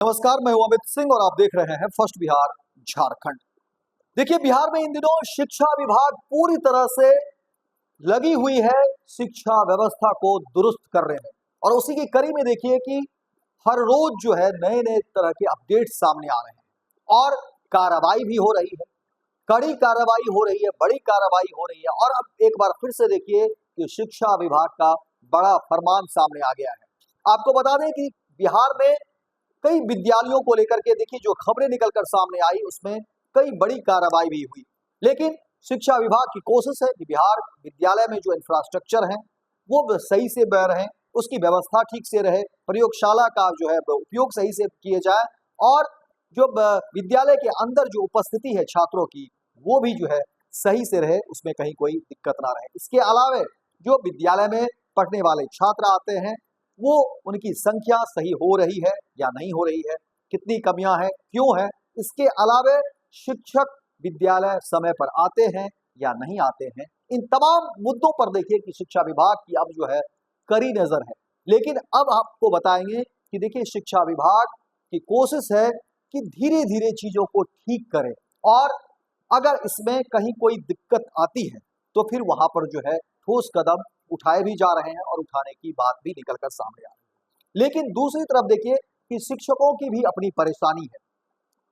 नमस्कार, मैं हूं अमित सिंह और आप देख रहे हैं फर्स्ट बिहार झारखंड। देखिए, बिहार में इन दिनों शिक्षा विभाग पूरी तरह से लगी हुई है शिक्षा व्यवस्था को दुरुस्त करने में। और उसी की कड़ी में देखिए कि हर रोज जो है नए नए तरह के अपडेट सामने आ रहे हैं और कार्रवाई भी हो रही है, कड़ी कार्रवाई हो रही है, बड़ी कार्रवाई हो रही है। और अब एक बार फिर से देखिए कि शिक्षा विभाग का बड़ा फरमान सामने आ गया है। आपको बता दें कि बिहार में कई विद्यालयों को लेकर के देखिए जो खबरें निकलकर सामने आई उसमें कई बड़ी कार्रवाई भी हुई। लेकिन शिक्षा विभाग की कोशिश है कि बिहार विद्यालय में जो इंफ्रास्ट्रक्चर है वो सही से बह रहे, उसकी व्यवस्था ठीक से रहे, प्रयोगशाला का जो है उपयोग सही से किए जाए और जो विद्यालय के अंदर जो उपस्थिति है छात्रों की वो भी जो है सही से रहे, उसमें कहीं कोई दिक्कत ना रहे। इसके अलावा जो विद्यालय में पढ़ने वाले छात्र आते हैं वो उनकी संख्या सही हो रही है या नहीं हो रही है, कितनी कमियां हैं, क्यों है। इसके अलावा शिक्षक विद्यालय समय पर आते हैं या नहीं आते हैं, इन तमाम मुद्दों पर देखिए कि शिक्षा विभाग की अब जो है कड़ी नजर है। लेकिन अब आपको बताएंगे कि देखिए शिक्षा विभाग की कोशिश है कि धीरे धीरे चीजों को ठीक करे और अगर इसमें कहीं कोई दिक्कत आती है तो फिर वहां पर जो है ठोस कदम उठाए भी जा रहे हैं और उठाने की बात भी निकलकर सामने आ रही है। लेकिन दूसरी तरफ देखिए कि शिक्षकों की भी अपनी परेशानी है।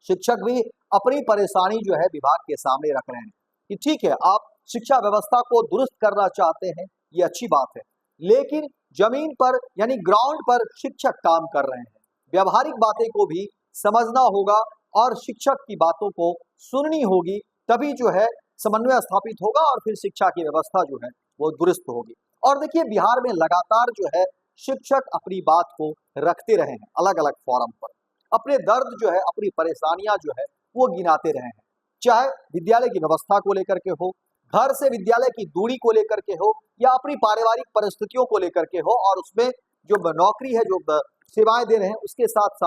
शिक्षक भी अपनी परेशानी जो है विभाग के सामने रख रहे हैं कि ठीक है, आप शिक्षा व्यवस्था को दुरुस्त करना चाहते हैं, ये अच्छी बात है, लेकिन जमीन पर यानी ग्राउंड पर शिक्षक काम कर रहे हैं, व्यवहारिक बातें को भी समझना होगा और शिक्षक की बातों को सुननी होगी, तभी जो है समन्वय स्थापित होगा और फिर शिक्षा की व्यवस्था जो है वो दुरुस्त होगी। और देखिए बिहार में लगातार जो है शिक्षक अपनी बात को रखते रहे हैं, अलग अलग फोरम पर अपने दर्द जो है, अपनी परेशानियां जो है वो गिनाते रहे हैं, चाहे विद्यालय की व्यवस्था को लेकर के हो, घर से विद्यालय की दूरी को लेकर के हो या अपनी पारिवारिक परिस्थितियों को लेकर के हो और उसमें जो नौकरी है, जो सेवाएं दे रहे हैं उसके साथ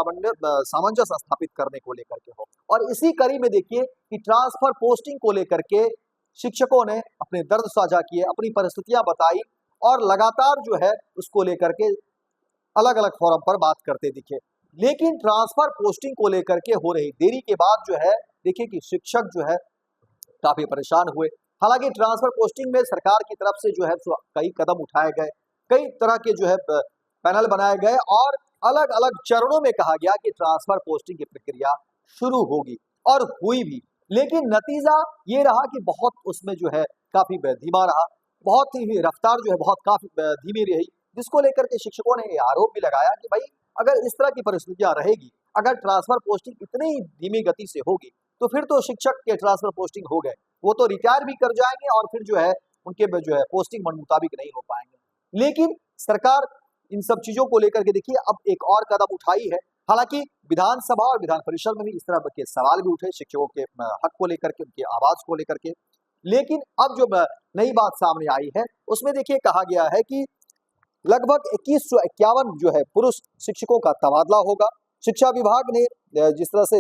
सामंजस्य स्थापित करने को लेकर के हो। और इसी कड़ी में देखिए कि ट्रांसफर पोस्टिंग को लेकर के शिक्षकों ने अपने दर्द साझा किए, अपनी परिस्थितियां बताई और लगातार जो है उसको लेकर के अलग अलग फोरम पर बात करते दिखे। लेकिन ट्रांसफर पोस्टिंग को लेकर के हो रही देरी के बाद जो है देखिए कि शिक्षक जो है काफी परेशान हुए। हालांकि ट्रांसफर पोस्टिंग में सरकार की तरफ से जो है कई कदम उठाए गए, कई तरह के जो है पैनल बनाए गए और अलग अलग चरणों में कहा गया कि ट्रांसफर पोस्टिंग की प्रक्रिया शुरू होगी और हुई भी। लेकिन नतीजा ये रहा कि बहुत उसमें जो है काफी धीमा रहा, बहुत ही रफ्तार जो है बहुत काफी धीमी रही, जिसको लेकर के शिक्षकों ने आरोप भी लगाया कि भाई अगर इस तरह की परिस्थितियां रहेगी, अगर ट्रांसफर पोस्टिंग इतनी धीमी गति से होगी तो फिर तो शिक्षक के ट्रांसफर पोस्टिंग हो गए, वो तो रिटायर भी कर जाएंगे और फिर जो है उनके जो है पोस्टिंग मन मुताबिक नहीं हो पाएंगे। लेकिन सरकार इन सब चीजों को लेकर के देखिए अब एक और कदम उठाई है। हालांकि विधानसभा और विधान परिषद में भी इस तरह के सवाल भी उठे शिक्षकों के हक को लेकर के, उनकी आवाज को लेकर के। लेकिन अब जो नई बात सामने आई है उसमें देखिए कहा गया है कि लगभग 2151 जो है पुरुष शिक्षकों का तबादला होगा। शिक्षा विभाग ने जिस तरह से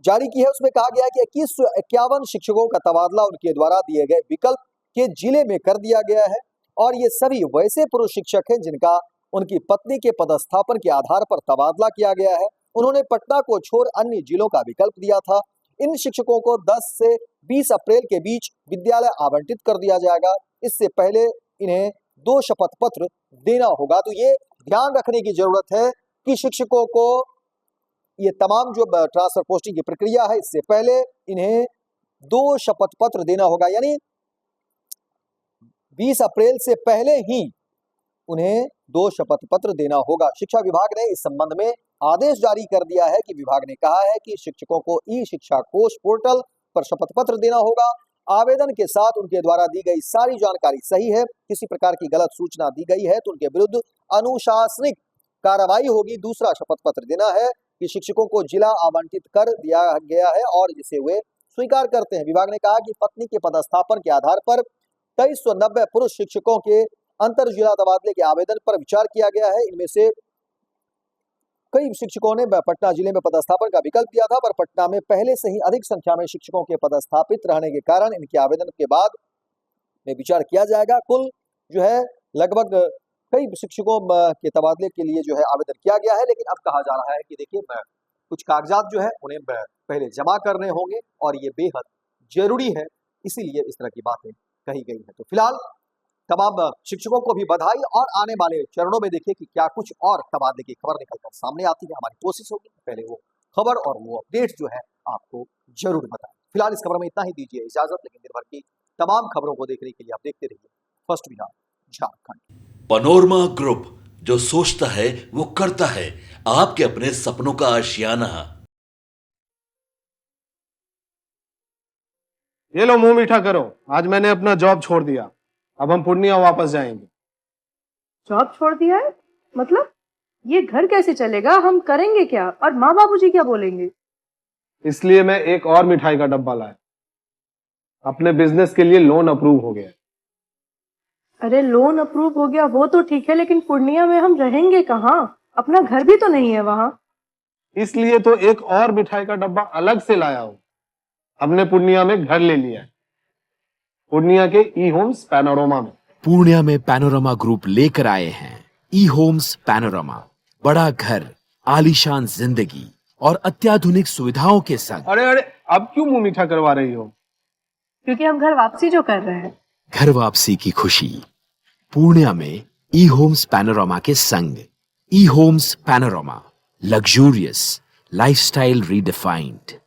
जारी की है उसमें कहा गया है कि 2151 शिक्षकों का तबादला उनके द्वारा दिए गए विकल्प के जिले में कर दिया गया है और ये सभी वैसे पुरुष शिक्षक हैं जिनका उनकी पत्नी के पदस्थापन के आधार पर तबादला किया गया है। उन्होंने पटना को छोड़ अन्य जिलों का विकल्प दिया था। इन शिक्षकों को 10 से 20 अप्रैल के बीच विद्यालय आवंटित कर दिया जाएगा। इससे पहले इन्हें 2 शपथ पत्र देना होगा। तो ये ध्यान रखने की जरूरत है कि शिक्षकों को ये तमाम जो ट्रांसफर पोस्टिंग की प्रक्रिया है इससे पहले इन्हें 2 शपथ पत्र देना होगा, यानी 20 अप्रैल से पहले ही उन्हें 2 शपथ पत्र देना होगा। शिक्षा विभाग ने इस संबंध में आदेश जारी कर दिया है कि विभाग ने कहा है कि शिक्षकों को ई शिक्षा कोष पोर्टल पर शपथ पत्र देना होगा। आवेदन के साथ उनके द्वारा दी गई सारी जानकारी सही है, किसी प्रकार की गलत सूचना दी गई है तो उनके विरुद्ध अनुशासनिक कार्रवाई होगी। दूसरा शपथ पत्र देना है कि शिक्षकों को जिला आवंटित कर दिया गया है और जिसे वे स्वीकार करते हैं। विभाग ने कहा कि पत्नी के पदस्थापन के आधार पर 2390 पुरुष शिक्षकों के अंतर जिला तबादले के आवेदन पर विचार किया गया है। इनमें से कई शिक्षकों ने पटना जिले में पदस्थापन का विकल्प दिया था, पर पटना में पहले से ही अधिक संख्या में शिक्षकों के पदस्थापित रहने के कारण इनके आवेदन के बाद में विचार किया जाएगा। कुल जो है लगभग कई शिक्षकों के तबादले के लिए जो है आवेदन किया गया है, लेकिन अब कहा जा रहा है कि देखिए कुछ कागजात जो है उन्हें पहले जमा करने होंगे और ये बेहद जरूरी है, इसीलिए इस तरह की बातें कही गई है। तो फिलहाल तमाम शिक्षकों को भी बधाई, और आने वाले चरणों में देखिए कि क्या कुछ और तबादले की खबर निकलकर सामने आती है। हमारी कोशिश होगी पहले वो खबर और वो अपडेट जो है आपको जरूर बताएं। फिलहाल इस खबर में इतना ही, दीजिए इजाजत, लेकिन दिन भर की तमाम खबरों को देखने के लिए आप देखते रहिए first Bihar Jharkhand. Panorama group, जो सोचता है वो करता है। आपके अपने सपनों का आशियाना। ये लो मुंह मीठा करो, आज मैंने अपना जॉब छोड़ दिया। अब हम पूर्णिया वापस जाएंगे। जॉब छोड़ दिया है? मतलब ये घर कैसे चलेगा? हम करेंगे क्या? और माँ बाबूजी क्या बोलेंगे? इसलिए मैं एक और मिठाई का डब्बा लाया। अपने बिजनेस के लिए लोन अप्रूव हो गया। अरे लोन अप्रूव हो गया वो तो ठीक है, लेकिन पूर्णिया में हम रहेंगे कहाँ? अपना घर भी तो नहीं है वहाँ। इसलिए तो एक और मिठाई का डब्बा अलग से लाया हूँ। हमने पूर्णिया में घर ले लिया है, पूर्णिया के ई होम्स पैनोरमा में। पूर्णिया में पैनोरमा ग्रुप लेकर आए हैं ई होम्स पैनोरमा। बड़ा घर, आलीशान जिंदगी और अत्याधुनिक सुविधाओं के संग। अरे अब क्यों मुंह मीठा करवा रही हो? क्योंकि हम घर वापसी जो कर रहे हैं। घर वापसी की खुशी पूर्णिया में ई होम्स पैनोरमा के संग। E Homes Panorama, luxurious lifestyle redefined.